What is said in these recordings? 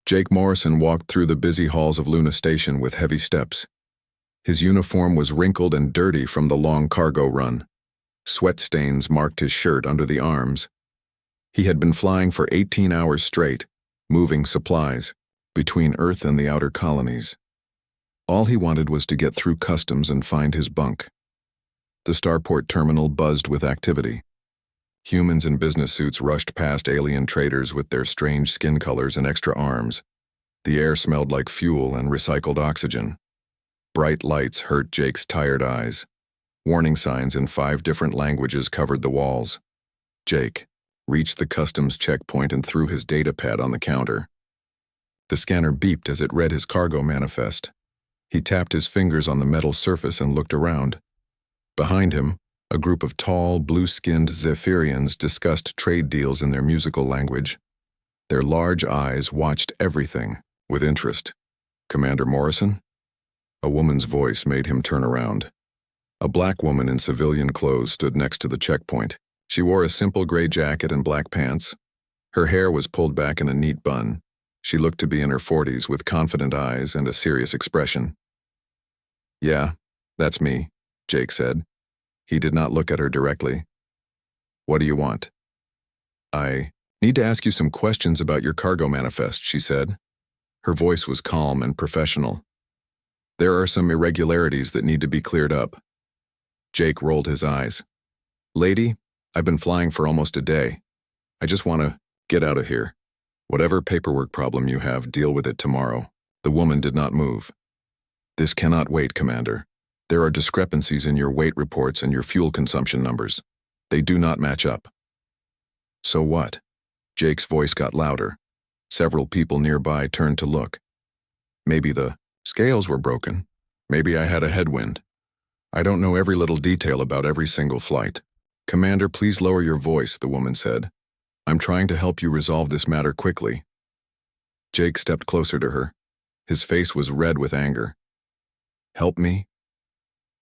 Jake Morrison walked through the busy halls of Luna Station with heavy steps. His uniform was wrinkled and dirty from the long cargo run. Sweat stains marked his shirt under the arms. He had been flying for 18 hours straight, moving supplies between Earth and the outer colonies. All he wanted was to get through customs and find his bunk. The starport terminal buzzed with activity. Humans in business suits rushed past alien traders with their strange skin colors and extra arms. The air smelled like fuel and recycled oxygen. Bright lights hurt Jake's tired eyes. Warning signs in 5 different languages covered the walls. Jake reached the customs checkpoint and threw his data pad on the counter. The scanner beeped as it read his cargo manifest. He tapped his fingers on the metal surface and looked around. Behind him, a group of tall, blue-skinned Zephyrians discussed trade deals in their musical language. Their large eyes watched everything with interest. "Commander Morrison?" A woman's voice made him turn around. A black woman in civilian clothes stood next to the checkpoint. She wore a simple gray jacket and black pants. Her hair was pulled back in a neat bun. She looked to be in her 40s with confident eyes and a serious expression. "Yeah, that's me," Jake said. He did not look at her directly. "What do you want?" "I need to ask you some questions about your cargo manifest," she said. Her voice was calm and professional. "There are some irregularities that need to be cleared up." Jake rolled his eyes. "Lady, I've been flying for almost a day. I just want to get out of here. Whatever paperwork problem you have, deal with it tomorrow." The woman did not move. "This cannot wait, Commander. There are discrepancies in your weight reports and your fuel consumption numbers. They do not match up." "So what?" Jake's voice got louder. Several people nearby turned to look. "Maybe the scales were broken. Maybe I had a headwind. I don't know every little detail about every single flight." "Commander, please lower your voice," the woman said. "I'm trying to help you resolve this matter quickly." Jake stepped closer to her. His face was red with anger. "Help me?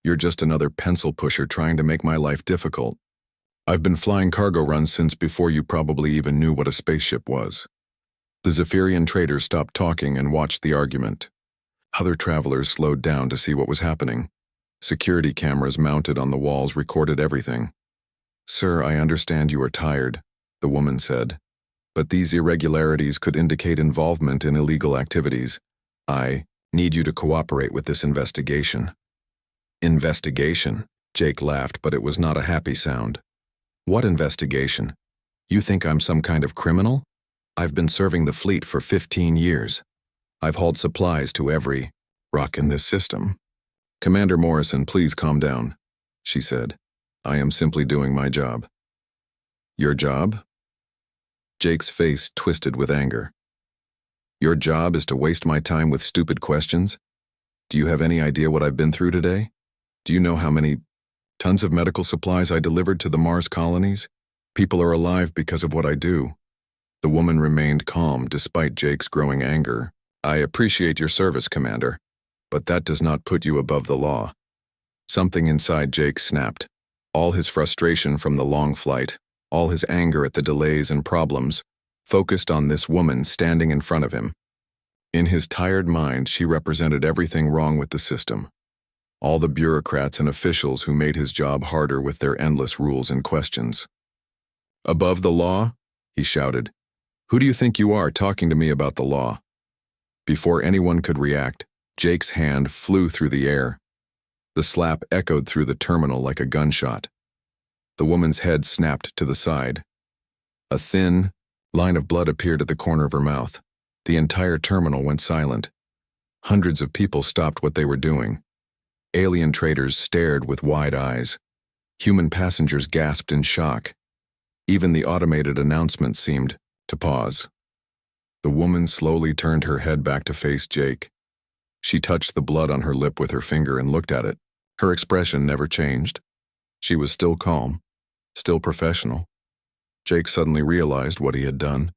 You're just another pencil pusher trying to make my life difficult. I've been flying cargo runs since before you probably even knew what a spaceship was." The Zephyrian traders stopped talking and watched the argument. Other travelers slowed down to see what was happening. Security cameras mounted on the walls recorded everything. "Sir, I understand you are tired," the woman said. "But these irregularities could indicate involvement in illegal activities. I need you to cooperate with this investigation." "Investigation?" Jake laughed, but it was not a happy sound. "What investigation? You think I'm some kind of criminal? I've been serving the fleet for 15 years. I've hauled supplies to every rock in this system." "Commander Morrison, please calm down," she said. "I am simply doing my job." "Your job?" Jake's face twisted with anger. "Your job is to waste my time with stupid questions? Do you have any idea what I've been through today? Do you know how many tons of medical supplies I delivered to the Mars colonies? People are alive because of what I do." The woman remained calm despite Jake's growing anger. "I appreciate your service, Commander, but that does not put you above the law." Something inside Jake snapped. All his frustration from the long flight, all his anger at the delays and problems, focused on this woman standing in front of him. In his tired mind, she represented everything wrong with the system. All the bureaucrats and officials who made his job harder with their endless rules and questions. "Above the law?" he shouted. "Who do you think you are talking to me about the law?" Before anyone could react, Jake's hand flew through the air. The slap echoed through the terminal like a gunshot. The woman's head snapped to the side. A thin line of blood appeared at the corner of her mouth. The entire terminal went silent. Hundreds of people stopped what they were doing. Alien traders stared with wide eyes. Human passengers gasped in shock. Even the automated announcement seemed to pause. The woman slowly turned her head back to face Jake. She touched the blood on her lip with her finger and looked at it. Her expression never changed. She was still calm, still professional. Jake suddenly realized what he had done.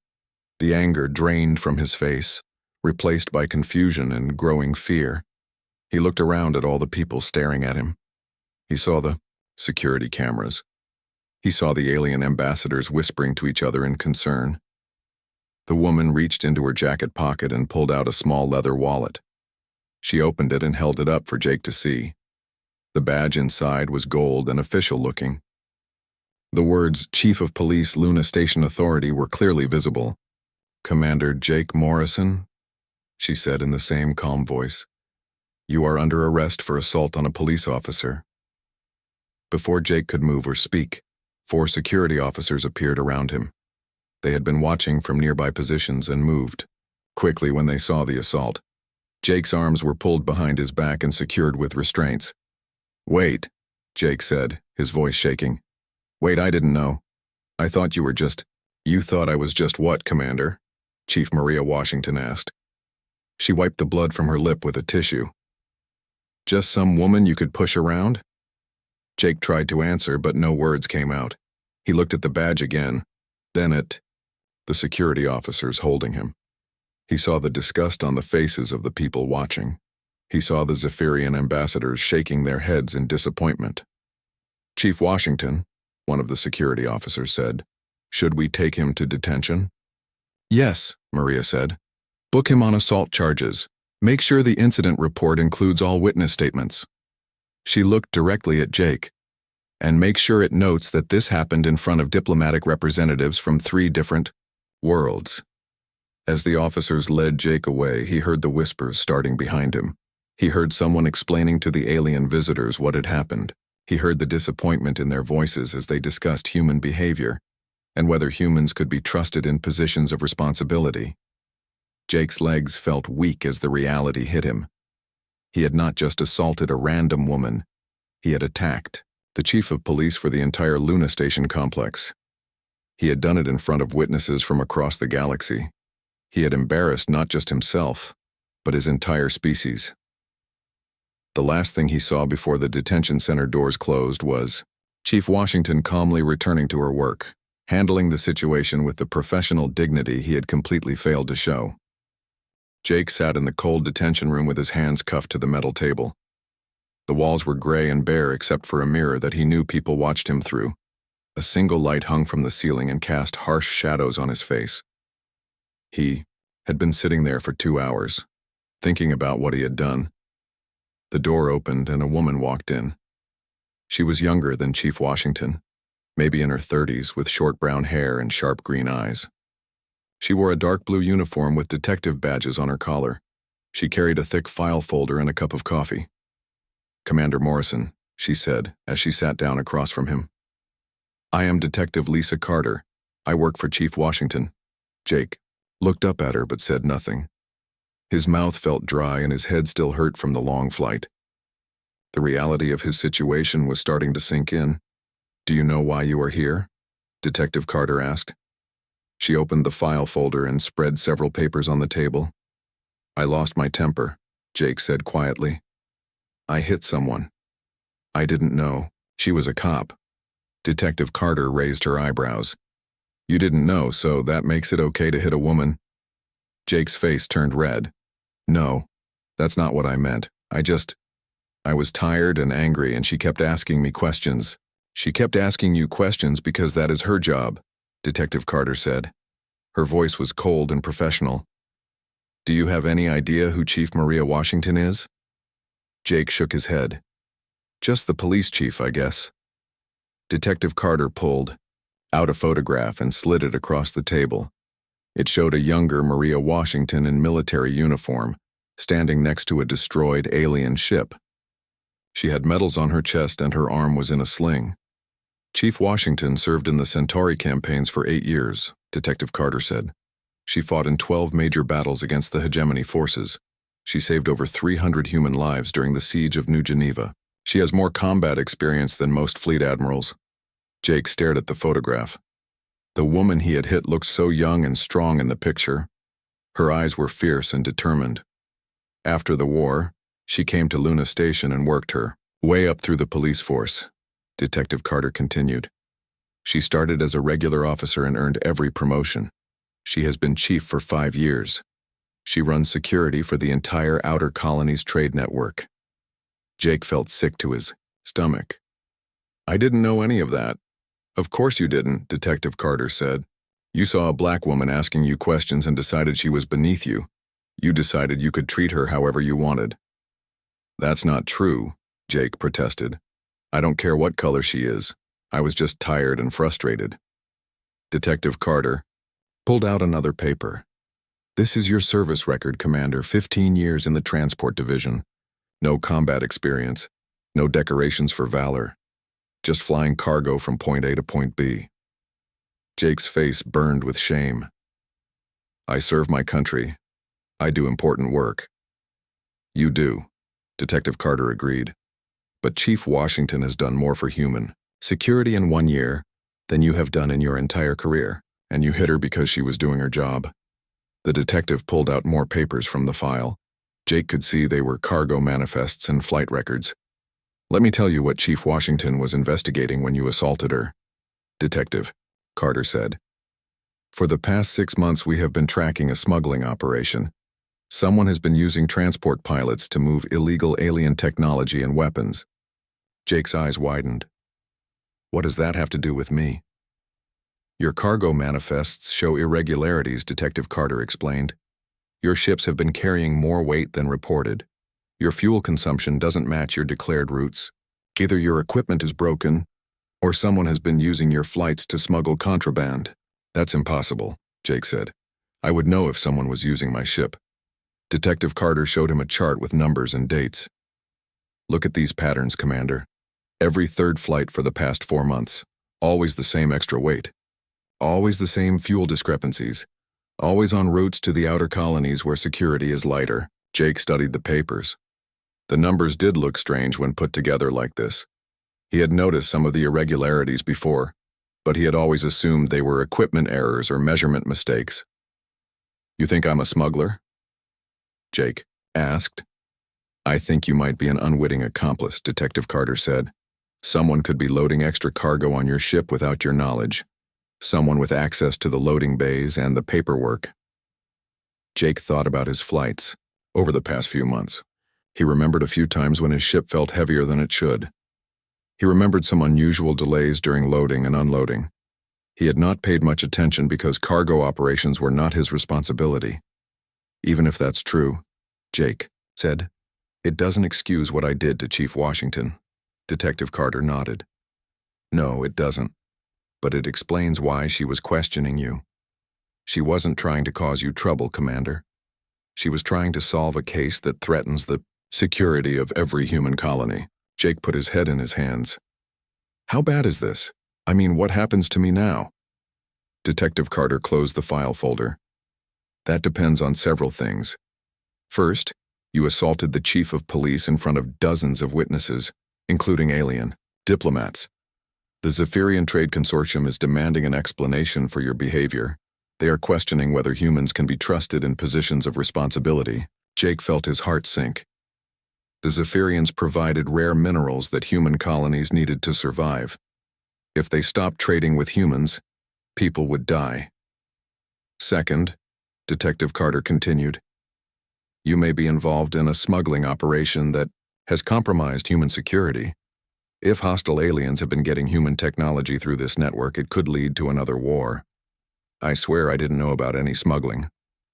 The anger drained from his face, replaced by confusion and growing fear. He looked around at all the people staring at him. He saw the security cameras. He saw the alien ambassadors whispering to each other in concern. The woman reached into her jacket pocket and pulled out a small leather wallet. She opened it and held it up for Jake to see. The badge inside was gold and official-looking. The words Chief of Police, Luna Station Authority were clearly visible. "Commander Jake Morrison," she said in the same calm voice. "You are under arrest for assault on a police officer." Before Jake could move or speak, 4 security officers appeared around him. They had been watching from nearby positions and moved quickly when they saw the assault. Jake's arms were pulled behind his back and secured with restraints. "Wait," Jake said, his voice shaking. "Wait, I didn't know. I thought you were just—" "You thought I was just what, Commander?" Chief Maria Washington asked. She wiped the blood from her lip with a tissue. "Just some woman you could push around?" Jake tried to answer, but no words came out. He looked at the badge again, then at the security officers holding him. He saw the disgust on the faces of the people watching. He saw the Zephyrian ambassadors shaking their heads in disappointment. "Chief Washington," one of the security officers said, "should we take him to detention?" "Yes," Maria said. "Book him on assault charges. Make sure the incident report includes all witness statements." She looked directly at Jake. "And make sure it notes that this happened in front of diplomatic representatives from 3 different worlds." As the officers led Jake away, he heard the whispers starting behind him. He heard someone explaining to the alien visitors what had happened. He heard the disappointment in their voices as they discussed human behavior and whether humans could be trusted in positions of responsibility. Jake's legs felt weak as the reality hit him. He had not just assaulted a random woman. He had attacked the chief of police for the entire Luna Station complex. He had done it in front of witnesses from across the galaxy. He had embarrassed not just himself, but his entire species. The last thing he saw before the detention center doors closed was Chief Washington calmly returning to her work, handling the situation with the professional dignity he had completely failed to show. Jake sat in the cold detention room with his hands cuffed to the metal table. The walls were gray and bare except for a mirror that he knew people watched him through. A single light hung from the ceiling and cast harsh shadows on his face. He had been sitting there for 2 hours, thinking about what he had done. The door opened and a woman walked in. She was younger than Chief Washington, maybe in her 30s, with short brown hair and sharp green eyes. She wore a dark blue uniform with detective badges on her collar. She carried a thick file folder and a cup of coffee. "Commander Morrison," she said as she sat down across from him. "I am Detective Lisa Carter. I work for Chief Washington." Jake looked up at her but said nothing. His mouth felt dry and his head still hurt from the long flight. The reality of his situation was starting to sink in. "Do you know why you are here?" Detective Carter asked. She opened the file folder and spread several papers on the table. "I lost my temper," Jake said quietly. "I hit someone. I didn't know. She was a cop." Detective Carter raised her eyebrows. "You didn't know, so that makes it okay to hit a woman?" Jake's face turned red. "No, that's not what I meant. I was tired and angry and she kept asking me questions." "She kept asking you questions because that is her job," Detective Carter said. Her voice was cold and professional. "Do you have any idea who Chief Maria Washington is?" Jake shook his head. "Just the police chief, I guess." Detective Carter pulled out a photograph and slid it across the table. It showed a younger Maria Washington in military uniform, standing next to a destroyed alien ship. She had medals on her chest and her arm was in a sling. "Chief Washington served in the Centauri campaigns for 8 years, Detective Carter said. She fought in 12 major battles against the hegemony forces. She saved over 300 human lives during the siege of New Geneva. She has more combat experience than most fleet admirals." Jake stared at the photograph. The woman he had hit looked so young and strong in the picture. Her eyes were fierce and determined. After the war, she came to Luna Station and worked her way up through the police force, Detective Carter continued. She started as a regular officer and earned every promotion. She has been chief for 5 years. She runs security for the entire Outer Colonies trade network. Jake felt sick to his stomach. "I didn't know any of that." "Of course you didn't," Detective Carter said. You saw a black woman asking you questions and decided she was beneath you. You decided you could treat her however you wanted. That's not true, Jake protested. I don't care what color she is. I was just tired and frustrated. Detective Carter pulled out another paper. This is your service record, Commander. 15 years in the transport division. No combat experience. No decorations for valor. Just flying cargo from point A to point B. Jake's face burned with shame. I serve my country. I do important work. You do, Detective Carter agreed. But Chief Washington has done more for human security in 1 year than you have done in your entire career, and you hit her because she was doing her job. The detective pulled out more papers from the file. Jake could see they were cargo manifests and flight records. Let me tell you what Chief Washington was investigating when you assaulted her. Detective, Carter said. For the past 6 months we have been tracking a smuggling operation. Someone has been using transport pilots to move illegal alien technology and weapons. Jake's eyes widened. What does that have to do with me? Your cargo manifests show irregularities, Detective Carter explained. Your ships have been carrying more weight than reported. Your fuel consumption doesn't match your declared routes. Either your equipment is broken, or someone has been using your flights to smuggle contraband. That's impossible, Jake said. I would know if someone was using my ship. Detective Carter showed him a chart with numbers and dates. Look at these patterns, Commander. Every third flight for the past 4 months. Always the same extra weight. Always the same fuel discrepancies. Always on routes to the outer colonies where security is lighter. Jake studied the papers. The numbers did look strange when put together like this. He had noticed some of the irregularities before, but he had always assumed they were equipment errors or measurement mistakes. You think I'm a smuggler? Jake asked. I think you might be an unwitting accomplice, Detective Carter said. Someone could be loading extra cargo on your ship without your knowledge. Someone with access to the loading bays and the paperwork. Jake thought about his flights over the past few months. He remembered a few times when his ship felt heavier than it should. He remembered some unusual delays during loading and unloading. He had not paid much attention because cargo operations were not his responsibility. Even if that's true, Jake said, it doesn't excuse what I did to Chief Washington. Detective Carter nodded. No, it doesn't. But it explains why she was questioning you. She wasn't trying to cause you trouble, Commander. She was trying to solve a case that threatens the security of every human colony. Jake put his head in his hands. How bad is this? I mean, what happens to me now? Detective Carter closed the file folder. That depends on several things. First, you assaulted the chief of police in front of dozens of witnesses, including alien diplomats. The Zephyrian Trade Consortium is demanding an explanation for your behavior. They are questioning whether humans can be trusted in positions of responsibility. Jake felt his heart sink. The Zephyrians provided rare minerals that human colonies needed to survive. If they stopped trading with humans, people would die. Second, Detective Carter continued, you may be involved in a smuggling operation that has compromised human security. If hostile aliens have been getting human technology through this network, it could lead to another war. I swear I didn't know about any smuggling,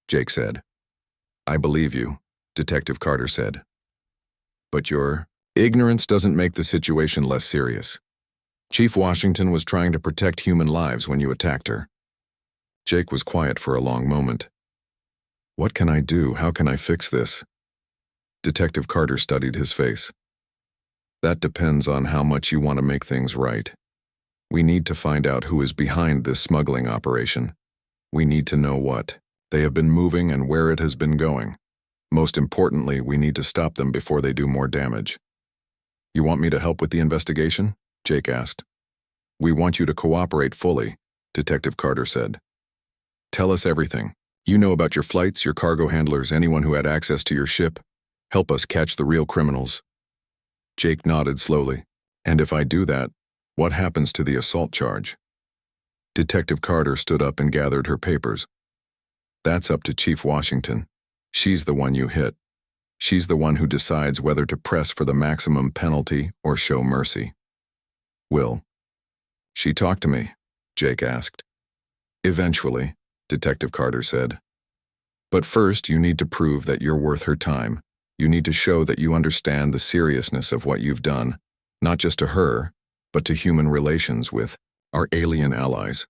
Jake said. I believe you, Detective Carter said. But your ignorance doesn't make the situation less serious. Chief Washington was trying to protect human lives when you attacked her. Jake was quiet for a long moment. What can I do? How can I fix this? Detective Carter studied his face. That depends on how much you want to make things right. We need to find out who is behind this smuggling operation. We need to know what they have been moving and where it has been going. Most importantly, we need to stop them before they do more damage. You want me to help with the investigation? Jake asked. We want you to cooperate fully, Detective Carter said. Tell us everything. You know about your flights, your cargo handlers, anyone who had access to your ship. Help us catch the real criminals. Jake nodded slowly. And if I do that, what happens to the assault charge? Detective Carter stood up and gathered her papers. That's up to Chief Washington. She's the one you hit. She's the one who decides whether to press for the maximum penalty or show mercy. Will she talk to me? Jake asked. Eventually, Detective Carter said. But first, you need to prove that you're worth her time. You need to show that you understand the seriousness of what you've done, not just to her, but to human relations with our alien allies.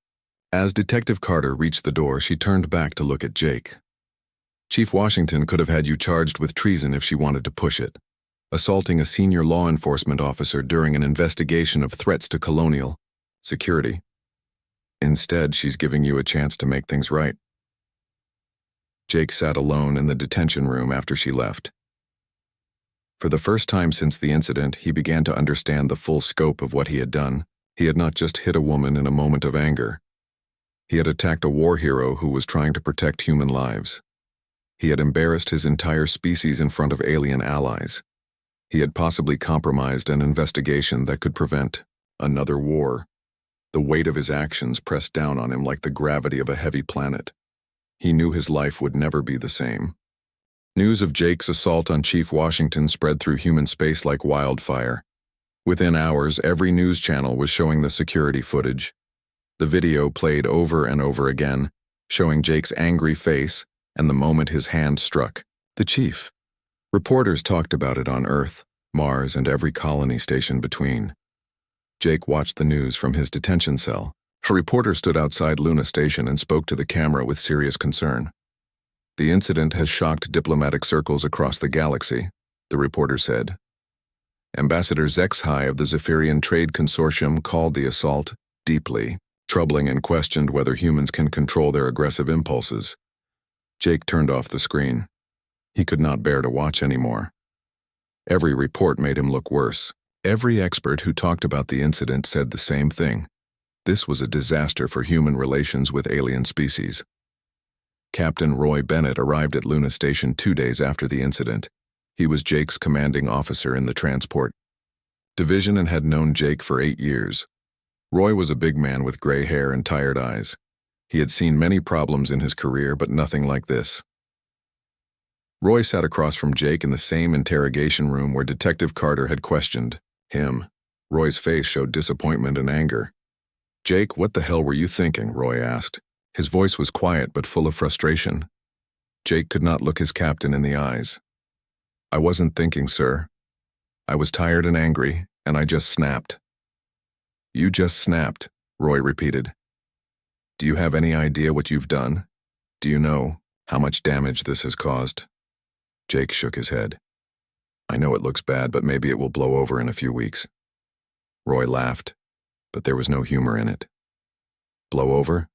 As Detective Carter reached the door, she turned back to look at Jake. Chief Washington could have had you charged with treason if she wanted to push it, assaulting a senior law enforcement officer during an investigation of threats to colonial security. Instead, she's giving you a chance to make things right. Jake sat alone in the detention room after she left. For the first time since the incident, he began to understand the full scope of what he had done. He had not just hit a woman in a moment of anger. He had attacked a war hero who was trying to protect human lives. He had embarrassed his entire species in front of alien allies. He had possibly compromised an investigation that could prevent another war. The weight of his actions pressed down on him like the gravity of a heavy planet. He knew his life would never be the same. News of Jake's assault on Chief Washington spread through human space like wildfire. Within hours, every news channel was showing the security footage. The video played over and over again, showing Jake's angry face and the moment his hand struck the chief. Reporters talked about it on Earth, Mars, and every colony station between. Jake watched the news from his detention cell. A reporter stood outside Luna Station and spoke to the camera with serious concern. The incident has shocked diplomatic circles across the galaxy, the reporter said. Ambassador Zexhai of the Zephyrian Trade Consortium called the assault deeply troubling and questioned whether humans can control their aggressive impulses. Jake turned off the screen. He could not bear to watch anymore. Every report made him look worse. Every expert who talked about the incident said the same thing. This was a disaster for human relations with alien species. Captain Roy Bennett arrived at Luna Station 2 days after the incident. He was Jake's commanding officer in the transport division and had known Jake for 8 years. Roy was a big man with gray hair and tired eyes. He had seen many problems in his career, but nothing like this. Roy sat across from Jake in the same interrogation room where Detective Carter had questioned him. Roy's face showed disappointment and anger. "Jake, what the hell were you thinking?" Roy asked. His voice was quiet but full of frustration. Jake could not look his captain in the eyes. "I wasn't thinking, sir. I was tired and angry, and I just snapped." "You just snapped," Roy repeated. "Do you have any idea what you've done? Do you know how much damage this has caused?" Jake shook his head. "I know it looks bad, but maybe it will blow over in a few weeks." Roy laughed, but there was no humor in it. "Blow over?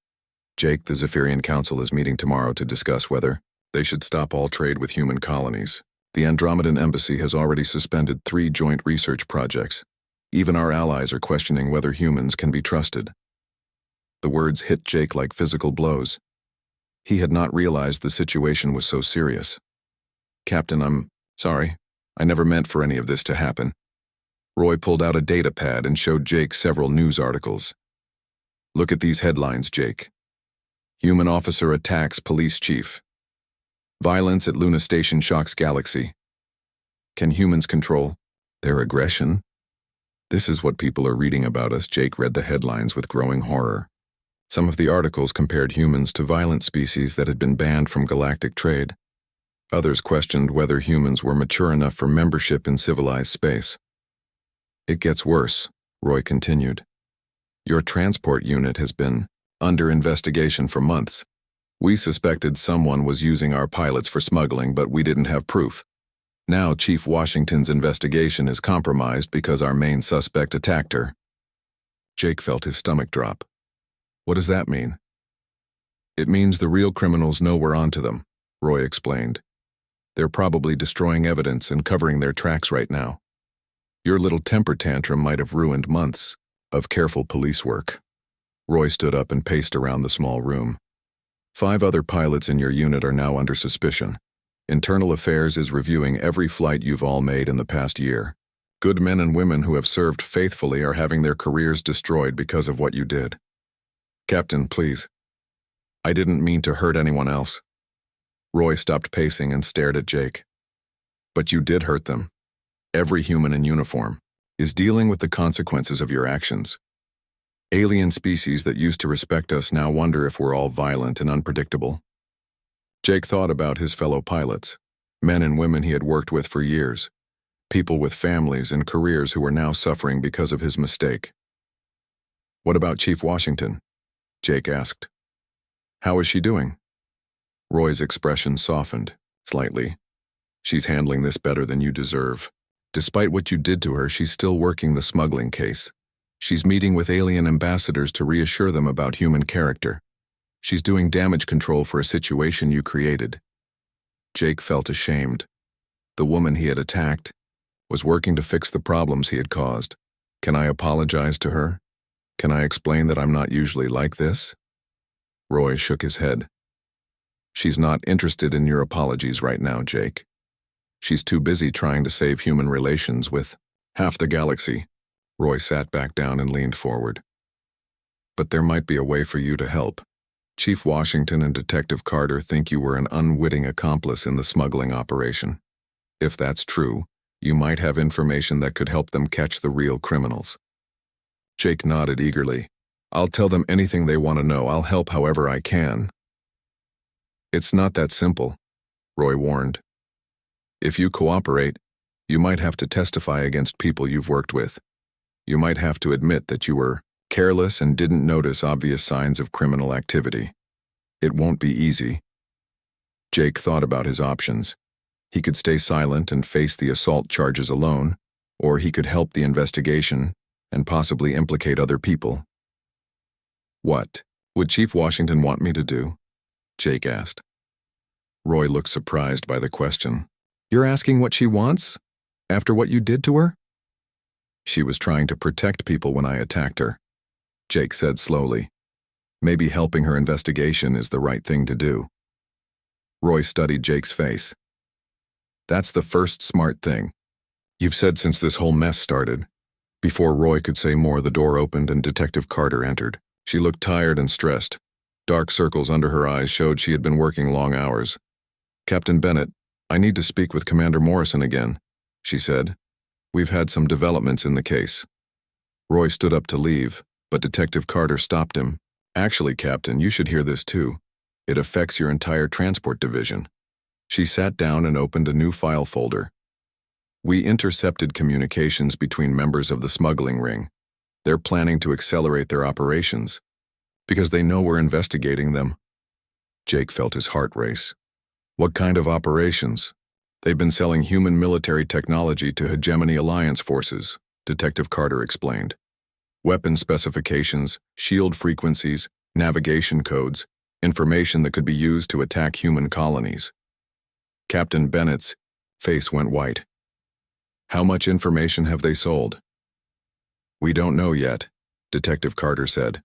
Jake, the Zephyrian Council is meeting tomorrow to discuss whether they should stop all trade with human colonies. The Andromedan Embassy has already suspended 3 joint research projects. Even our allies are questioning whether humans can be trusted." The words hit Jake like physical blows. He had not realized the situation was so serious. "Captain, I'm sorry. I never meant for any of this to happen." Roy pulled out a data pad and showed Jake several news articles. "Look at these headlines, Jake. Human officer attacks police chief. Violence at Luna Station shocks galaxy. Can humans control their aggression?" This is what people are reading about us. Jake read the headlines with growing horror. Some of the articles compared humans to violent species that had been banned from galactic trade. Others questioned whether humans were mature enough for membership in civilized space. "It gets worse," Roy continued. "Your transport unit has been under investigation for months. We suspected someone was using our pilots for smuggling, but we didn't have proof. Now Chief Washington's investigation is compromised because our main suspect attacked her." Jake felt his stomach drop. "What does that mean?" "It means the real criminals know we're onto them," Roy explained. "They're probably destroying evidence and covering their tracks right now. Your little temper tantrum might have ruined months of careful police work." Roy stood up and paced around the small room. 5 other pilots in your unit are now under suspicion. Internal Affairs is reviewing every flight you've all made in the past year. Good men and women who have served faithfully are having their careers destroyed because of what you did. Captain, please. I didn't mean to hurt anyone else." Roy stopped pacing and stared at Jake. "But you did hurt them. Every human in uniform is dealing with the consequences of your actions. Alien species that used to respect us now wonder if we're all violent and unpredictable. Jake thought about his fellow pilots, men and women he had worked with for years, people with families and careers who were now suffering because of his mistake. "What about Chief Washington?" Jake asked. "How is she doing?" Roy's expression softened slightly. "She's handling this better than you deserve. Despite what you did to her, she's still working the smuggling case. She's meeting with alien ambassadors to reassure them about human character. She's doing damage control for a situation you created." Jake felt ashamed. The woman he had attacked was working to fix the problems he had caused. "Can I apologize to her? Can I explain that I'm not usually like this?" Roy shook his head. "She's not interested in your apologies right now, Jake. She's too busy trying to save human relations with half the galaxy." Roy sat back down and leaned forward. "But there might be a way for you to help. Chief Washington and Detective Carter think you were an unwitting accomplice in the smuggling operation. If that's true, you might have information that could help them catch the real criminals." Jake nodded eagerly. "I'll tell them anything they want to know. I'll help however I can." "It's not that simple," Roy warned. "If you cooperate, you might have to testify against people you've worked with. You might have to admit that you were careless and didn't notice obvious signs of criminal activity. It won't be easy." Jake thought about his options. He could stay silent and face the assault charges alone, or he could help the investigation and possibly implicate other people. "What would Chief Washington want me to do?" Jake asked. Roy looked surprised by the question. "You're asking what she wants? After what you did to her?" "She was trying to protect people when I attacked her," Jake said slowly. "Maybe helping her investigation is the right thing to do." Roy studied Jake's face. "That's the first smart thing you've said since this whole mess started." Before Roy could say more, the door opened and Detective Carter entered. She looked tired and stressed. Dark circles under her eyes showed she had been working long hours. "Captain Bennett, I need to speak with Commander Morrison again," she said. "We've had some developments in the case." Roy stood up to leave, but Detective Carter stopped him. "Actually, Captain, you should hear this too. It affects your entire transport division." She sat down and opened a new file folder. "We intercepted communications between members of the smuggling ring. They're planning to accelerate their operations because they know we're investigating them." Jake felt his heart race. "What kind of operations?" "They've been selling human military technology to Hegemony Alliance forces," Detective Carter explained. "Weapon specifications, shield frequencies, navigation codes, information that could be used to attack human colonies." Captain Bennett's face went white. "How much information have they sold?" "We don't know yet," Detective Carter said.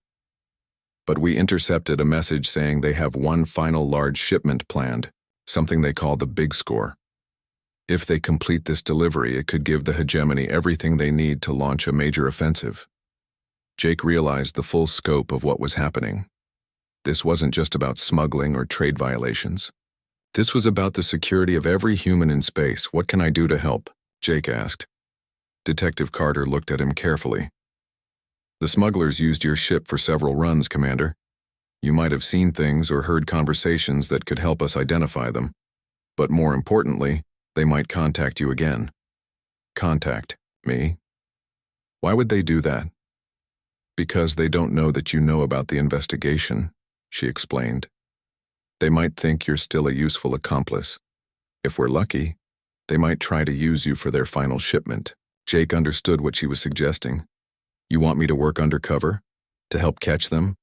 "But we intercepted a message saying they have one final large shipment planned, something they call the Big Score. If they complete this delivery, it could give the Hegemony everything they need to launch a major offensive." Jake realized the full scope of what was happening. This wasn't just about smuggling or trade violations. This was about the security of every human in space. "What can I do to help?" Jake asked. Detective Carter looked at him carefully. "The smugglers used your ship for several runs, Commander. You might have seen things or heard conversations that could help us identify them. But more importantly, they might contact you again." "Contact me? Why would they do that?" "Because they don't know that you know about the investigation," she explained. "They might think you're still a useful accomplice. If we're lucky, they might try to use you for their final shipment." Jake understood what she was suggesting. "You want me to work undercover? To help catch them?"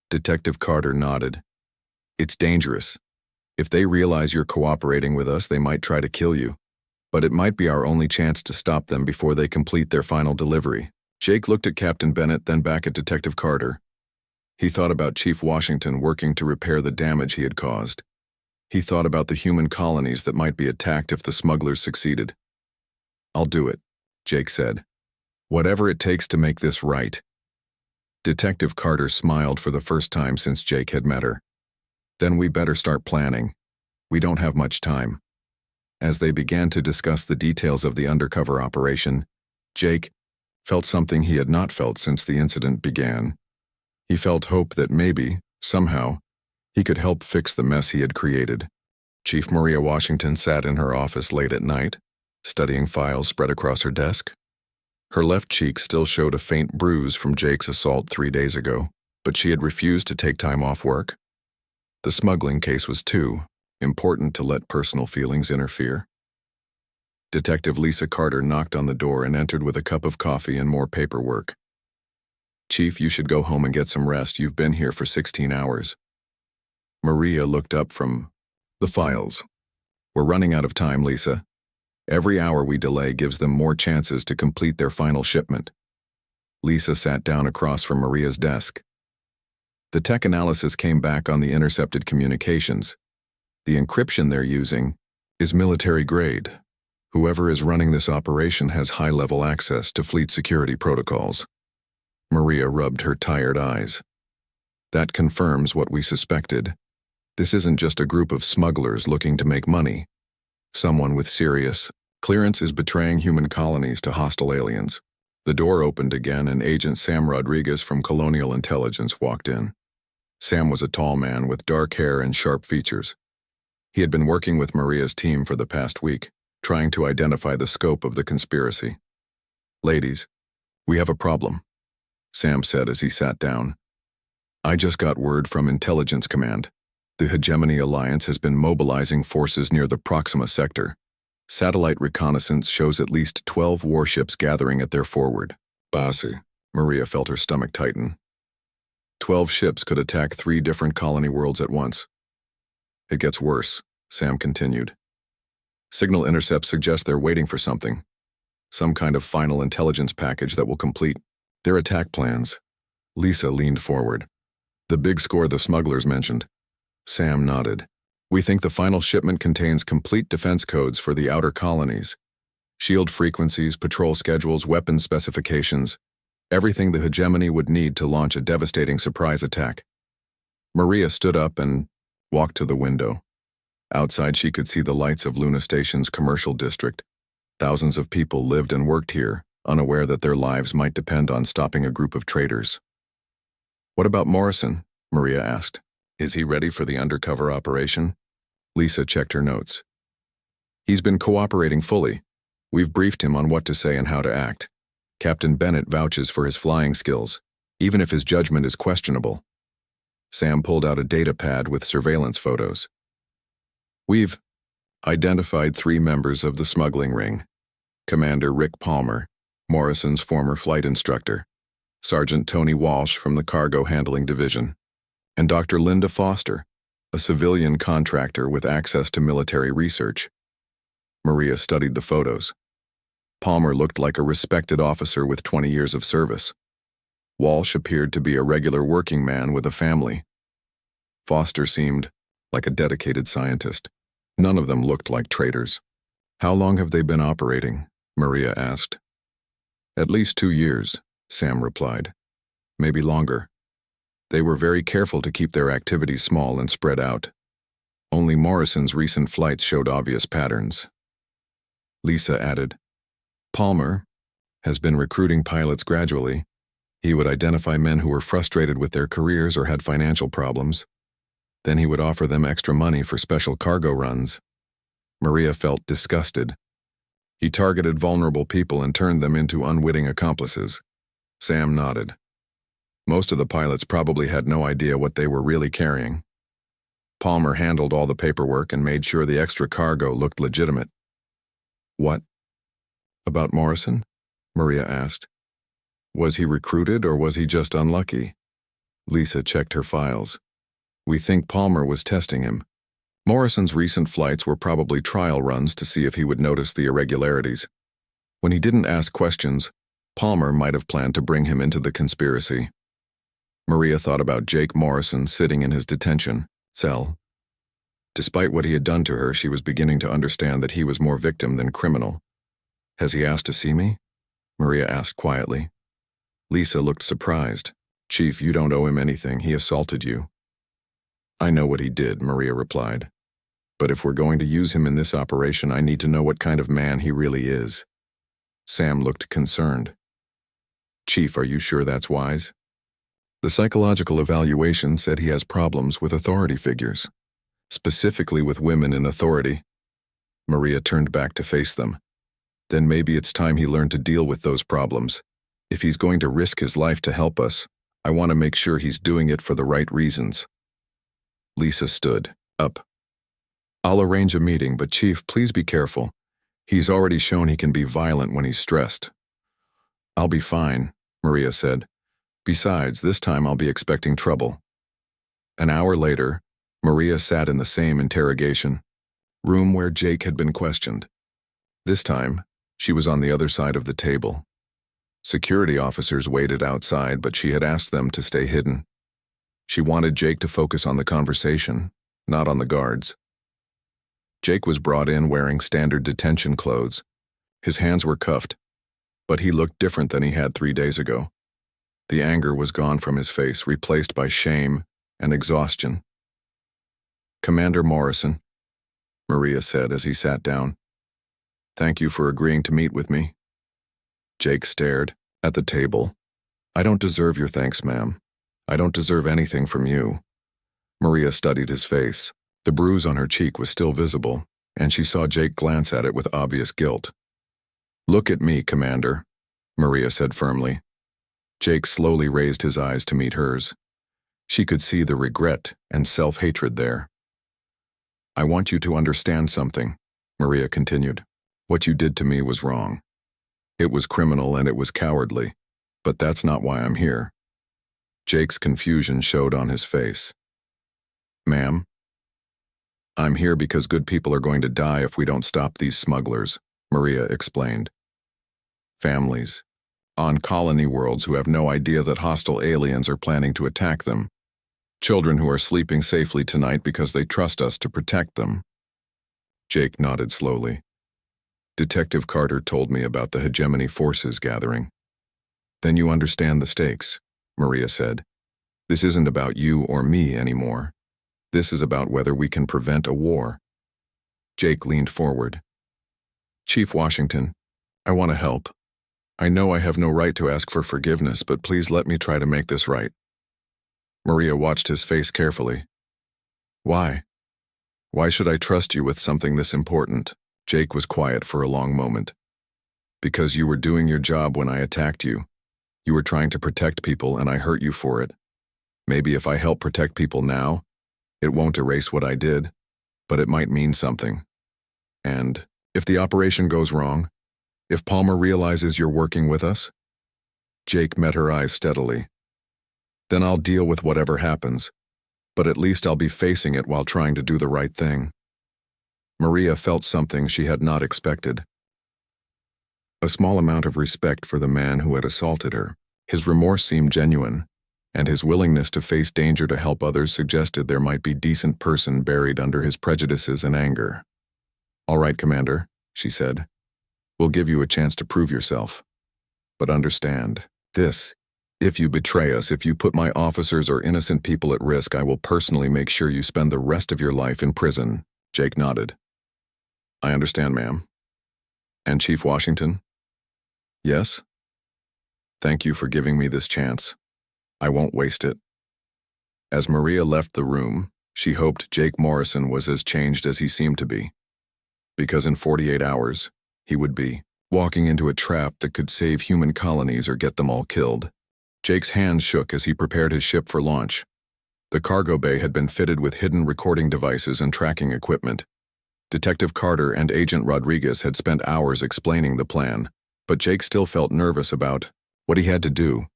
Detective Carter nodded. "It's dangerous. If they realize you're cooperating with us, they might try to kill you. But it might be our only chance to stop them before they complete their final delivery." Jake looked at Captain Bennett, then back at Detective Carter. He thought about Chief Washington working to repair the damage he had caused. He thought about the human colonies that might be attacked if the smugglers succeeded. "I'll do it," Jake said. "Whatever it takes to make this right." Detective Carter smiled for the first time since Jake had met her. "Then we better start planning. We don't have much time." As they began to discuss the details of the undercover operation, Jake felt something he had not felt since the incident began. He felt hope that maybe, somehow, he could help fix the mess he had created. Chief Maria Washington sat in her office late at night, studying files spread across her desk. Her left cheek still showed a faint bruise from Jake's assault 3 days ago, but she had refused to take time off work. The smuggling case was too important to let personal feelings interfere. Detective Lisa Carter knocked on the door and entered with a cup of coffee and more paperwork. "Chief, you should go home and get some rest. You've been here for 16 hours. Maria looked up from the files. "We're running out of time, Lisa. Every hour we delay gives them more chances to complete their final shipment." Lisa sat down across from Maria's desk. The tech analysis came back on the intercepted communications. The encryption they're using is military grade. Whoever is running this operation has high-level access to fleet security protocols. Maria rubbed her tired eyes. "That confirms what we suspected. This isn't just a group of smugglers looking to make money. Someone with serious clearance is betraying human colonies to hostile aliens." The door opened again and Agent Sam Rodriguez from Colonial Intelligence walked in. Sam was a tall man with dark hair and sharp features. He had been working with Maria's team for the past week, trying to identify the scope of the conspiracy. "Ladies, we have a problem," Sam said as he sat down. "I just got word from Intelligence Command. The Hegemony Alliance has been mobilizing forces near the Proxima sector. Satellite reconnaissance shows at least 12 warships gathering at their forward." "Basi." Maria felt her stomach tighten. 12 ships could attack 3 different colony worlds at once. "It gets worse," Sam continued. "Signal intercepts suggest they're waiting for something. Some kind of final intelligence package that will complete their attack plans." Lisa leaned forward. "The big score the smugglers mentioned." Sam nodded. "We think the final shipment contains complete defense codes for the outer colonies. Shield frequencies, patrol schedules, weapons specifications. Everything the hegemony would need to launch a devastating surprise attack." Maria stood up and walked to the window. Outside she could see the lights of Luna Station's commercial district. Thousands of people lived and worked here, unaware that their lives might depend on stopping a group of traitors. "What about Morrison?" Maria asked. "Is he ready for the undercover operation?" Lisa checked her notes. "He's been cooperating fully. We've briefed him on what to say and how to act. Captain Bennett vouches for his flying skills, even if his judgment is questionable." Sam pulled out a data pad with surveillance photos. "We've identified 3 members of the smuggling ring. Commander Rick Palmer, Morrison's former flight instructor, Sergeant Tony Walsh from the Cargo Handling Division, and Dr. Linda Foster, a civilian contractor with access to military research." Maria studied the photos. Palmer looked like a respected officer with 20 years of service. Walsh appeared to be a regular working man with a family. Foster seemed like a dedicated scientist. None of them looked like traitors. "How long have they been operating?" Maria asked. "At least 2 years," Sam replied. "Maybe longer. They were very careful to keep their activities small and spread out. Only Morrison's recent flights showed obvious patterns." Lisa added, "Palmer has been recruiting pilots gradually. He would identify men who were frustrated with their careers or had financial problems. Then he would offer them extra money for special cargo runs." Maria felt disgusted. "He targeted vulnerable people and turned them into unwitting accomplices." Sam nodded. "Most of the pilots probably had no idea what they were really carrying. Palmer handled all the paperwork and made sure the extra cargo looked legitimate." "What about Morrison?" Maria asked. "Was he recruited or was he just unlucky?" Lisa checked her files. "We think Palmer was testing him. Morrison's recent flights were probably trial runs to see if he would notice the irregularities. When he didn't ask questions, Palmer might have planned to bring him into the conspiracy." Maria thought about Jake Morrison sitting in his detention cell. Despite what he had done to her, she was beginning to understand that he was more victim than criminal. "Has he asked to see me?" Maria asked quietly. Lisa looked surprised. "Chief, you don't owe him anything. He assaulted you." "I know what he did," Maria replied. "But if we're going to use him in this operation, I need to know what kind of man he really is." Sam looked concerned. Chief, are you sure that's wise? The psychological evaluation said he has problems with authority figures, specifically with women in authority. Maria turned back to face them. Then maybe it's time he learned to deal with those problems. If he's going to risk his life to help us, I want to make sure he's doing it for the right reasons. Lisa stood up. I'll arrange a meeting, but Chief, please be careful. He's already shown he can be violent when he's stressed. I'll be fine, Maria said. Besides, this time I'll be expecting trouble. An hour later, Maria sat in the same interrogation room where Jake had been questioned. This time, she was on the other side of the table. Security officers waited outside, but she had asked them to stay hidden. She wanted Jake to focus on the conversation, not on the guards. Jake was brought in wearing standard detention clothes. His hands were cuffed, but he looked different than he had 3 days ago. The anger was gone from his face, replaced by shame and exhaustion. Commander Morrison, Maria said as he sat down. Thank you for agreeing to meet with me. Jake stared at the table. I don't deserve your thanks, ma'am. I don't deserve anything from you. Maria studied his face. The bruise on her cheek was still visible, and she saw Jake glance at it with obvious guilt. Look at me, Commander, Maria said firmly. Jake slowly raised his eyes to meet hers. She could see the regret and self-hatred there. I want you to understand something, Maria continued. What you did to me was wrong. It was criminal and it was cowardly, but that's not why I'm here. Jake's confusion showed on his face. Ma'am? I'm here because good people are going to die if we don't stop these smugglers, Maria explained. Families on colony worlds who have no idea that hostile aliens are planning to attack them. Children who are sleeping safely tonight because they trust us to protect them. Jake nodded slowly. Detective Carter told me about the hegemony forces gathering. Then you understand the stakes, Maria said. This isn't about you or me anymore. This is about whether we can prevent a war. Jake leaned forward. Chief Washington, I want to help. I know I have no right to ask for forgiveness, but please let me try to make this right. Maria watched his face carefully. Why? Why should I trust you with something this important? Jake was quiet for a long moment. Because you were doing your job when I attacked you. You were trying to protect people and I hurt you for it. Maybe if I help protect people now, it won't erase what I did, but it might mean something. And if the operation goes wrong, if Palmer realizes you're working with us? Jake met her eyes steadily. Then I'll deal with whatever happens, but at least I'll be facing it while trying to do the right thing. Maria felt something she had not expected. A small amount of respect for the man who had assaulted her. His remorse seemed genuine, and his willingness to face danger to help others suggested there might be a decent person buried under his prejudices and anger. All right, Commander, she said. We'll give you a chance to prove yourself. But understand, this, if you betray us, if you put my officers or innocent people at risk, I will personally make sure you spend the rest of your life in prison. Jake nodded. I understand, ma'am. And Chief Washington? Yes? Thank you for giving me this chance. I won't waste it. As Maria left the room, she hoped Jake Morrison was as changed as he seemed to be. Because in 48 hours, he would be walking into a trap that could save human colonies or get them all killed. Jake's hands shook as he prepared his ship for launch. The cargo bay had been fitted with hidden recording devices and tracking equipment. Detective Carter and Agent Rodriguez had spent hours explaining the plan, but Jake still felt nervous about what he had to do.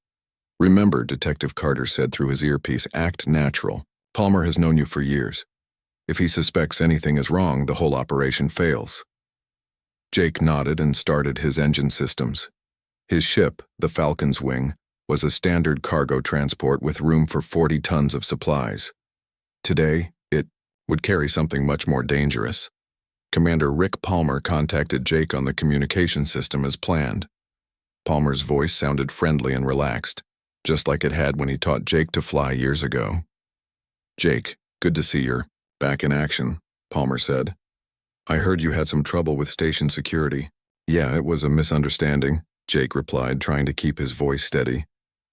Remember, Detective Carter said through his earpiece, act natural. Palmer has known you for years. If he suspects anything is wrong, the whole operation fails. Jake nodded and started his engine systems. His ship, the Falcon's Wing, was a standard cargo transport with room for 40 tons of supplies. Today, it would carry something much more dangerous. Commander Rick Palmer contacted Jake on the communication system as planned. Palmer's voice sounded friendly and relaxed, just like it had when he taught Jake to fly years ago. Jake, good to see you're back in action, Palmer said. I heard you had some trouble with station security. Yeah, it was a misunderstanding. Jake replied, trying to keep his voice steady.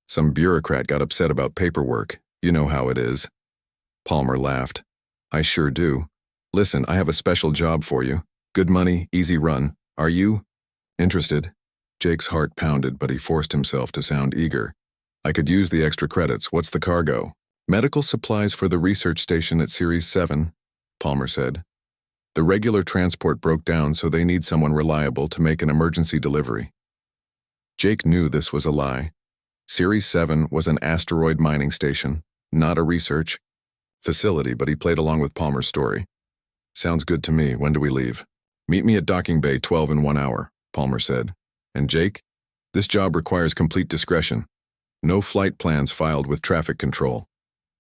Some bureaucrat got upset about paperwork. You know how it is. Palmer laughed. I sure do. Listen, I have a special job for you. Good money, easy run. Are you interested? Jake's heart pounded, but he forced himself to sound eager. I could use the extra credits. What's the cargo? Medical supplies for the research station at Series 7, Palmer said. The regular transport broke down, so they need someone reliable to make an emergency delivery. Jake knew this was a lie. Series 7 was an asteroid mining station, not a research facility, but he played along with Palmer's story. Sounds good to me. When do we leave? Meet me at Docking Bay 12 in 1 hour, Palmer said. And Jake? This job requires complete discretion. No flight plans filed with traffic control.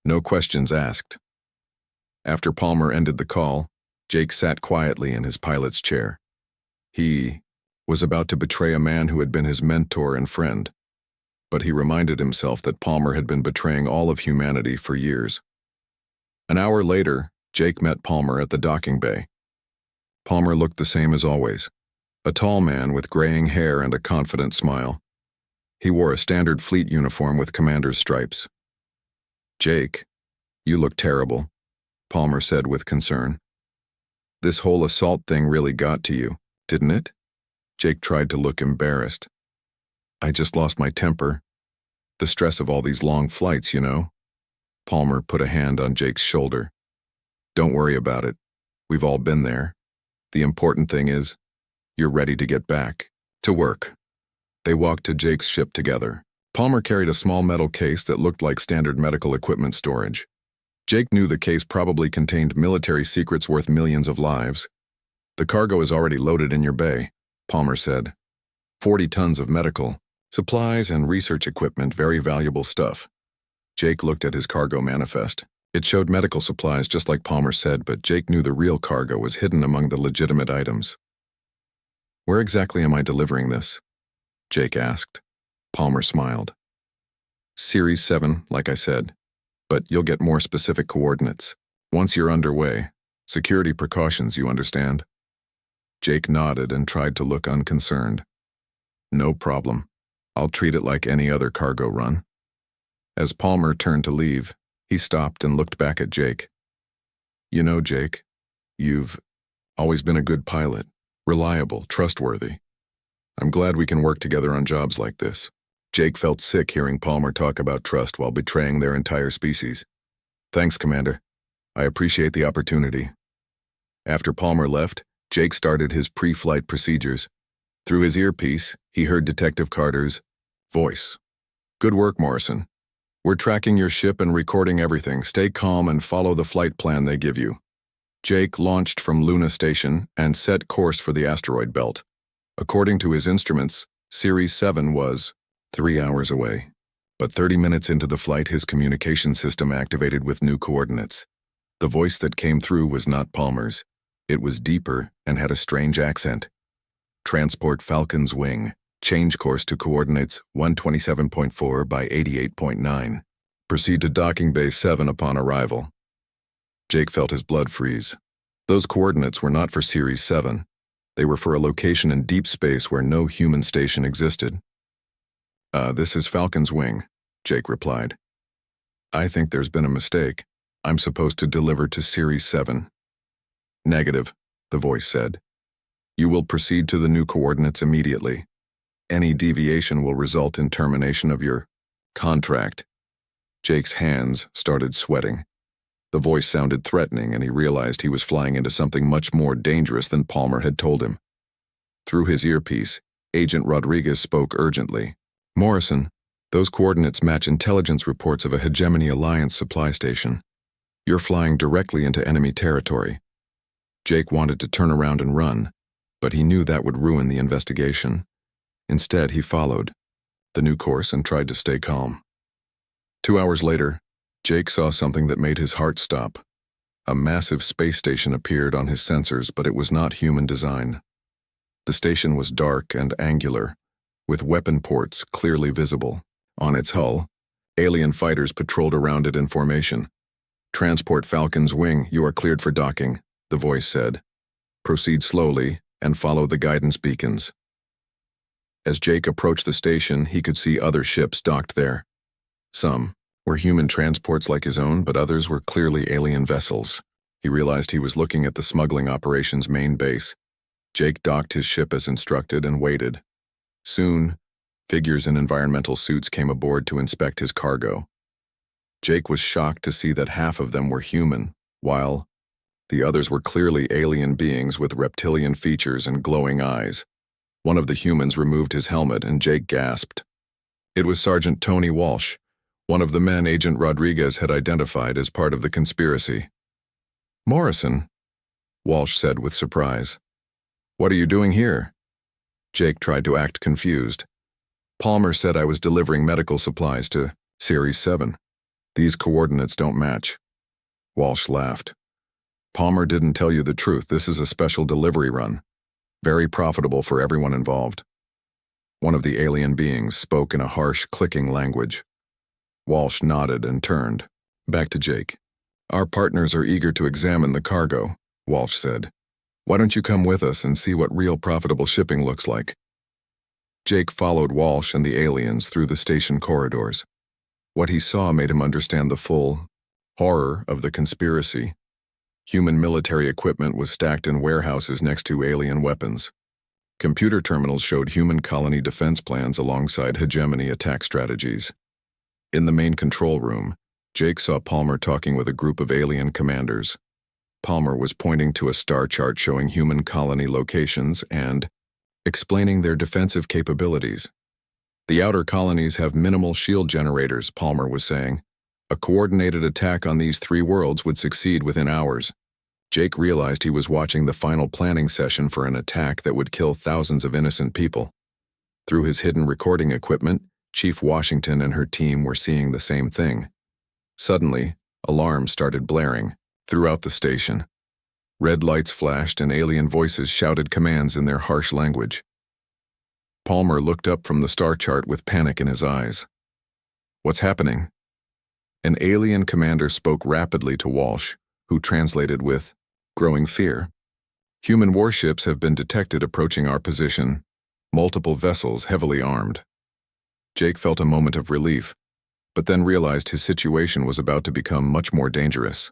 No questions asked. After Palmer ended the call, Jake sat quietly in his pilot's chair. He was about to betray a man who had been his mentor and friend, but he reminded himself that Palmer had been betraying all of humanity for years. An hour later, Jake met Palmer at the docking bay. Palmer looked the same as always, a tall man with graying hair and a confident smile. He wore a standard fleet uniform with commander's stripes. Jake, you look terrible, Palmer said with concern. This whole assault thing really got to you, didn't it? Jake tried to look embarrassed. I just lost my temper. The stress of all these long flights, you know. Palmer put a hand on Jake's shoulder. Don't worry about it. We've all been there. The important thing is, you're ready to get back to work. They walked to Jake's ship together. Palmer carried a small metal case that looked like standard medical equipment storage. Jake knew the case probably contained military secrets worth millions of lives. The cargo is already loaded in your bay, Palmer said. 40 tons of medical supplies and research equipment, very valuable stuff. Jake looked at his cargo manifest. It showed medical supplies just like Palmer said, but Jake knew the real cargo was hidden among the legitimate items. Where exactly am I delivering this? Jake asked. Palmer smiled. Series 7, like I said, but you'll get more specific coordinates. Once you're underway, security precautions, you understand? Jake nodded and tried to look unconcerned. No problem. I'll treat it like any other cargo run. As Palmer turned to leave, he stopped and looked back at Jake. You know, Jake, you've always been a good pilot, reliable, trustworthy. I'm glad we can work together on jobs like this. Jake felt sick hearing Palmer talk about trust while betraying their entire species. Thanks, Commander. I appreciate the opportunity. After Palmer left, Jake started his pre-flight procedures. Through his earpiece, he heard Detective Carter's voice. Good work, Morrison. We're tracking your ship and recording everything. Stay calm and follow the flight plan they give you. Jake launched from Luna Station and set course for the asteroid belt. According to his instruments, Series 7 was 3 hours away. But 30 minutes into the flight, his communication system activated with new coordinates. The voice that came through was not Palmer's. It was deeper and had a strange accent. Transport Falcon's Wing. Change course to coordinates 127.4 by 88.9. Proceed to Docking Bay 7 upon arrival. Jake felt his blood freeze. Those coordinates were not for Series 7. They were for a location in deep space where no human station existed. This is Falcon's Wing, Jake replied. I think there's been a mistake. I'm supposed to deliver to Series 7. Negative, the voice said. You will proceed to the new coordinates immediately. Any deviation will result in termination of your contract. Jake's hands started sweating. The voice sounded threatening, and he realized he was flying into something much more dangerous than Palmer had told him. Through his earpiece, Agent Rodriguez spoke urgently. Morrison, those coordinates match intelligence reports of a Hegemony Alliance supply station. You're flying directly into enemy territory. Jake wanted to turn around and run, but he knew that would ruin the investigation. Instead, he followed the new course and tried to stay calm. 2 hours later, Jake saw something that made his heart stop. A massive space station appeared on his sensors, but it was not human design. The station was dark and angular, with weapon ports clearly visible. On its hull, alien fighters patrolled around it in formation. Transport Falcon's Wing, you are cleared for docking, the voice said. Proceed slowly and follow the guidance beacons. As Jake approached the station, he could see other ships docked there. Some were human transports like his own, but others were clearly alien vessels. He realized he was looking at the smuggling operations main base. Jake docked his ship as instructed and waited. Soon, figures in environmental suits came aboard to inspect his cargo. Jake was shocked to see that half of them were human, while the others were clearly alien beings with reptilian features and glowing eyes. One of the humans removed his helmet, and Jake gasped. It was Sergeant Tony Walsh, one of the men Agent Rodriguez had identified as part of the conspiracy. "Morrison," Walsh said with surprise. "What are you doing here?" Jake tried to act confused. "Palmer said I was delivering medical supplies to Series 7. These coordinates don't match." Walsh laughed. "Palmer didn't tell you the truth. This is a special delivery run. Very profitable for everyone involved." One of the alien beings spoke in a harsh, clicking language. Walsh nodded and turned. Back to Jake. "Our partners are eager to examine the cargo," Walsh said. "Why don't you come with us and see what real profitable shipping looks like?" Jake followed Walsh and the aliens through the station corridors. What he saw made him understand the full horror of the conspiracy. Human military equipment was stacked in warehouses next to alien weapons. Computer terminals showed human colony defense plans alongside hegemony attack strategies. In the main control room, Jake saw Palmer talking with a group of alien commanders. Palmer was pointing to a star chart showing human colony locations and explaining their defensive capabilities. "The outer colonies have minimal shield generators," Palmer was saying. "A coordinated attack on these 3 worlds would succeed within hours." Jake realized he was watching the final planning session for an attack that would kill thousands of innocent people. Through his hidden recording equipment, Chief Washington and her team were seeing the same thing. Suddenly, alarms started blaring throughout the station. Red lights flashed and alien voices shouted commands in their harsh language. Palmer looked up from the star chart with panic in his eyes. "What's happening?" An alien commander spoke rapidly to Walsh, who translated with growing fear. "Human warships have been detected approaching our position, multiple vessels heavily armed." Jake felt a moment of relief, but then realized his situation was about to become much more dangerous.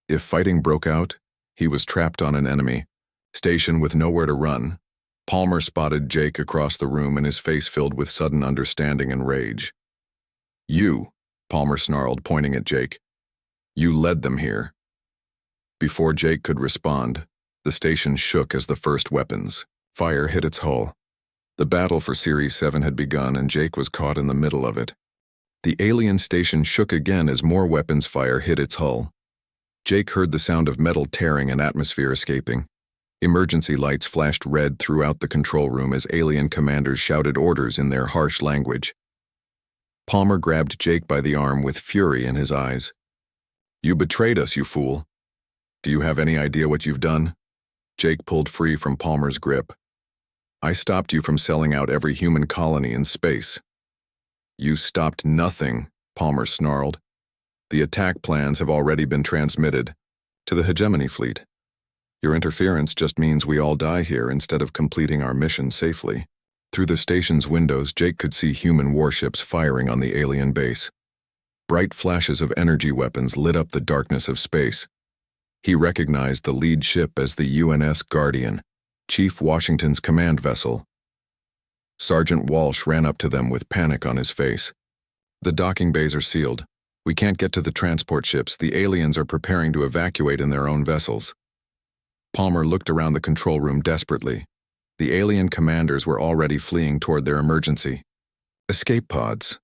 If fighting broke out, he was trapped on an enemy station with nowhere to run. Palmer spotted Jake across the room, and his face filled with sudden understanding and rage. "You," Palmer snarled, pointing at Jake. "You led them here." Before Jake could respond, the station shook as the first weapons fire hit its hull. The battle for Series 7 had begun, and Jake was caught in the middle of it. The alien station shook again as more weapons fire hit its hull. Jake heard the sound of metal tearing and atmosphere escaping. Emergency lights flashed red throughout the control room as alien commanders shouted orders in their harsh language. Palmer grabbed Jake by the arm with fury in his eyes. "You betrayed us, you fool. Do you have any idea what you've done?" Jake pulled free from Palmer's grip. "I stopped you from selling out every human colony in space." "You stopped nothing," Palmer snarled. "The attack plans have already been transmitted to the hegemony fleet. Your interference just means we all die here instead of completing our mission safely." Through the station's windows, Jake could see human warships firing on the alien base. Bright flashes of energy weapons lit up the darkness of space. He recognized the lead ship as the UNS Guardian, Chief Washington's command vessel. Sergeant Walsh ran up to them with panic on his face. "The docking bays are sealed. We can't get to the transport ships. The aliens are preparing to evacuate in their own vessels." Palmer looked around the control room desperately. The alien commanders were already fleeing toward their emergency escape pods.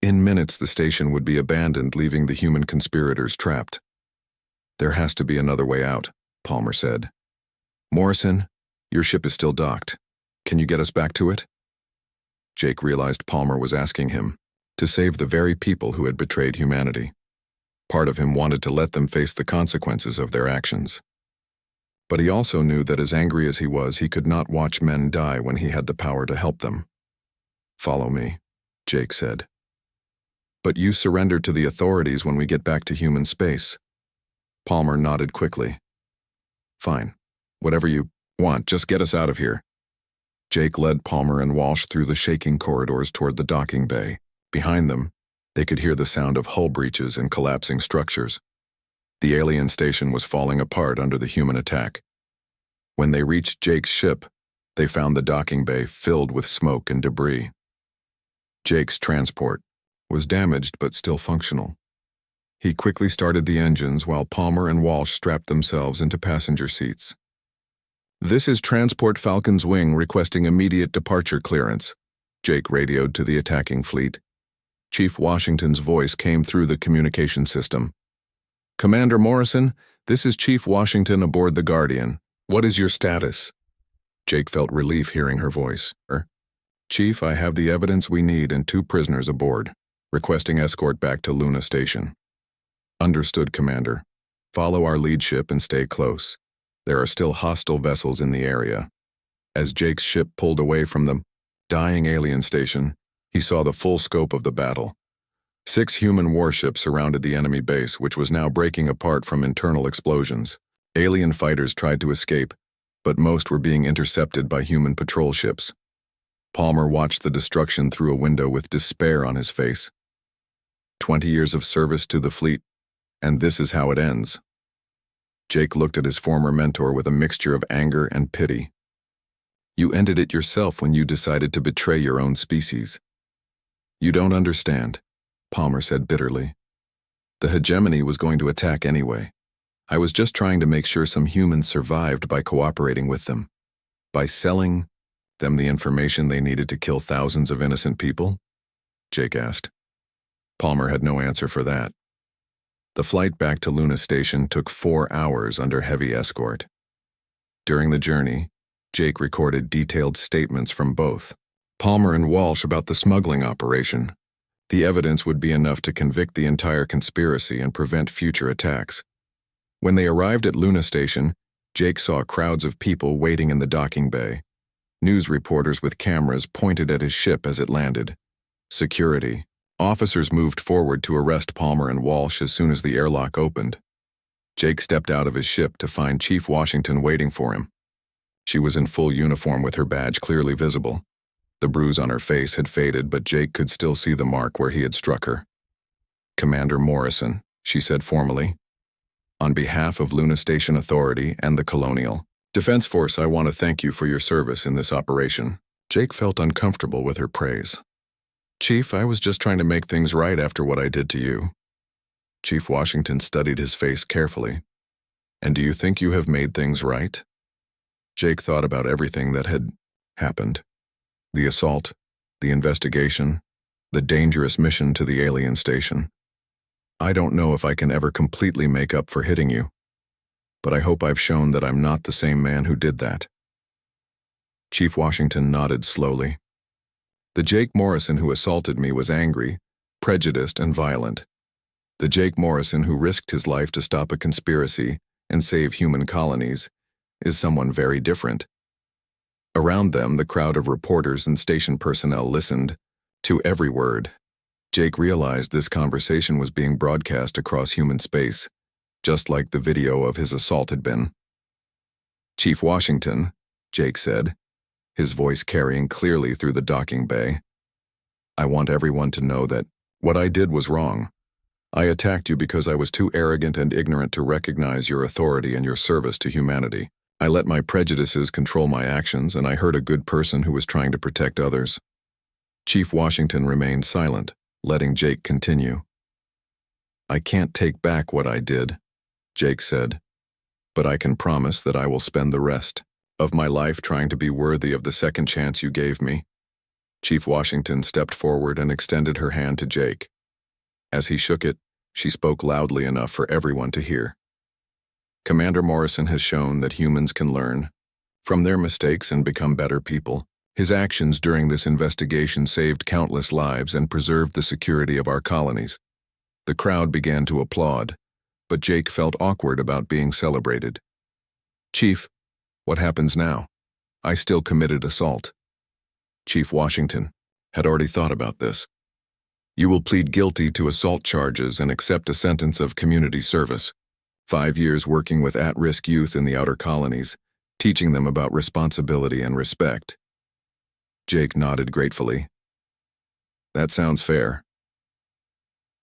In minutes, the station would be abandoned, leaving the human conspirators trapped. "There has to be another way out," Palmer said. "Morrison, your ship is still docked. Can you get us back to it?" Jake realized Palmer was asking him to save the very people who had betrayed humanity. Part of him wanted to let them face the consequences of their actions. But he also knew that as angry as he was, he could not watch men die when he had the power to help them. "Follow me," Jake said. "But you surrender to the authorities when we get back to human space." Palmer nodded quickly. "Fine. Whatever you want, just get us out of here." Jake led Palmer and Walsh through the shaking corridors toward the docking bay. Behind them, they could hear the sound of hull breaches and collapsing structures. The alien station was falling apart under the human attack. When they reached Jake's ship, they found the docking bay filled with smoke and debris. Jake's transport was damaged but still functional. He quickly started the engines while Palmer and Walsh strapped themselves into passenger seats. "This is Transport Falcon's Wing requesting immediate departure clearance," Jake radioed to the attacking fleet. Chief Washington's voice came through the communication system. "Commander Morrison, this is Chief Washington aboard the Guardian. What is your status?" Jake felt relief hearing her voice. "Chief, I have the evidence we need and 2 prisoners aboard. Requesting escort back to Luna Station." "Understood, Commander. Follow our lead ship and stay close. There are still hostile vessels in the area." As Jake's ship pulled away from the dying alien station, he saw the full scope of the battle. 6 human warships surrounded the enemy base, which was now breaking apart from internal explosions. Alien fighters tried to escape, but most were being intercepted by human patrol ships. Palmer watched the destruction through a window with despair on his face. 20 years of service to the fleet, and this is how it ends. Jake looked at his former mentor with a mixture of anger and pity. "You ended it yourself when you decided to betray your own species." "You don't understand," Palmer said bitterly. "The hegemony was going to attack anyway. I was just trying to make sure some humans survived by cooperating with them. By selling them the information they needed to kill thousands of innocent people?" Jake asked. Palmer had no answer for that. The flight back to Luna Station took 4 hours under heavy escort. During the journey, Jake recorded detailed statements from both Palmer and Walsh about the smuggling operation. The evidence would be enough to convict the entire conspiracy and prevent future attacks. When they arrived at Luna Station, Jake saw crowds of people waiting in the docking bay. News reporters with cameras pointed at his ship as it landed. Security. Officers moved forward to arrest Palmer and Walsh as soon as the airlock opened. Jake stepped out of his ship to find Chief Washington waiting for him. She was in full uniform with her badge clearly visible. The bruise on her face had faded, but Jake could still see the mark where he had struck her. "Commander Morrison," she said formally. "On behalf of Luna Station Authority and the Colonial Defense Force, I want to thank you for your service in this operation." Jake felt uncomfortable with her praise. "Chief, I was just trying to make things right after what I did to you." Chief Washington studied his face carefully. "And do you think you have made things right?" Jake thought about everything that had happened. The assault, the investigation, the dangerous mission to the alien station. "I don't know if I can ever completely make up for hitting you, but I hope I've shown that I'm not the same man who did that." Chief Washington nodded slowly. "The Jake Morrison who assaulted me was angry, prejudiced, and violent. The Jake Morrison who risked his life to stop a conspiracy and save human colonies is someone very different." Around them, the crowd of reporters and station personnel listened to every word. Jake realized this conversation was being broadcast across human space, just like the video of his assault had been. "Chief Washington," Jake said, his voice carrying clearly through the docking bay, "I want everyone to know that what I did was wrong. I attacked you because I was too arrogant and ignorant to recognize your authority and your service to humanity. I let my prejudices control my actions, and I hurt a good person who was trying to protect others." Chief Washington remained silent, letting Jake continue. "I can't take back what I did," Jake said, "but I can promise that I will spend the rest of my life trying to be worthy of the second chance you gave me." Chief Washington stepped forward and extended her hand to Jake. As he shook it, she spoke loudly enough for everyone to hear. "Commander Morrison has shown that humans can learn from their mistakes and become better people. His actions during this investigation saved countless lives and preserved the security of our colonies." The crowd began to applaud, but Jake felt awkward about being celebrated. "Chief, what happens now? I still committed assault." Chief Washington had already thought about this. "You will plead guilty to assault charges and accept a sentence of community service. 5 years working with at-risk youth in the outer colonies, teaching them about responsibility and respect. Jake nodded gratefully. That sounds fair.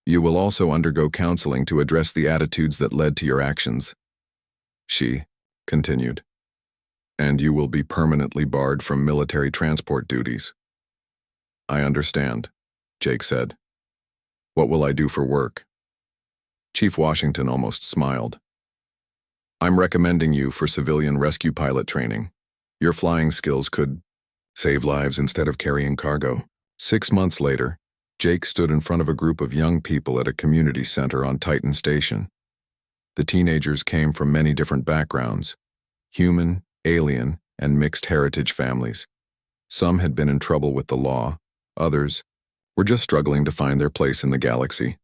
You will also undergo counseling to address the attitudes that led to your actions, she continued. And you will be permanently barred from military transport duties. I understand, Jake said. What will I do for work? Chief Washington almost smiled. I'm recommending you for civilian rescue pilot training. Your flying skills could save lives instead of carrying cargo. 6 months later, Jake stood in front of a group of young people at a community center on Titan Station. The teenagers came from many different backgrounds: human, alien, and mixed heritage families. Some had been in trouble with the law, others were just struggling to find their place in the galaxy.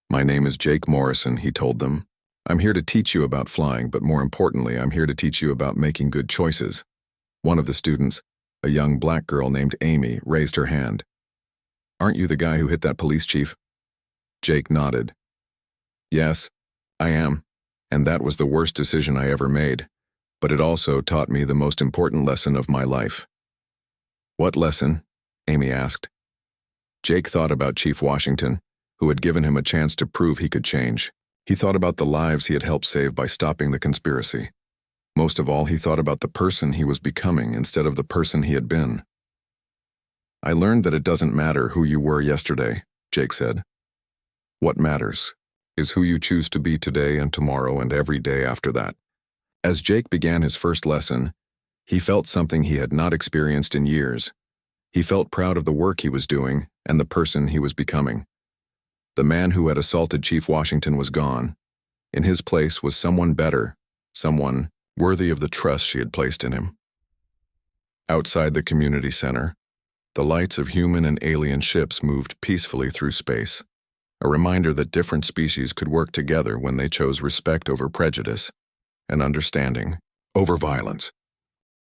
My name is Jake Morrison, he told them. I'm here to teach you about flying, but more importantly, I'm here to teach you about making good choices. One of the students, a young black girl named Amy, raised her hand. Aren't you the guy who hit that police chief? Jake nodded. Yes, I am, and that was the worst decision I ever made, but it also taught me the most important lesson of my life. What lesson? Amy asked. Jake thought about Chief Washington, who had given him a chance to prove he could change. He thought about the lives he had helped save by stopping the conspiracy. Most of all, he thought about the person he was becoming instead of the person he had been. I learned that it doesn't matter who you were yesterday, Jake said. What matters is who you choose to be today and tomorrow and every day after that. As Jake began his first lesson, he felt something he had not experienced in years. He felt proud of the work he was doing and the person he was becoming. The man who had assaulted Chief Washington was gone. In his place was someone better, someone worthy of the trust she had placed in him. Outside the community center, the lights of human and alien ships moved peacefully through space, a reminder that different species could work together when they chose respect over prejudice and understanding over violence.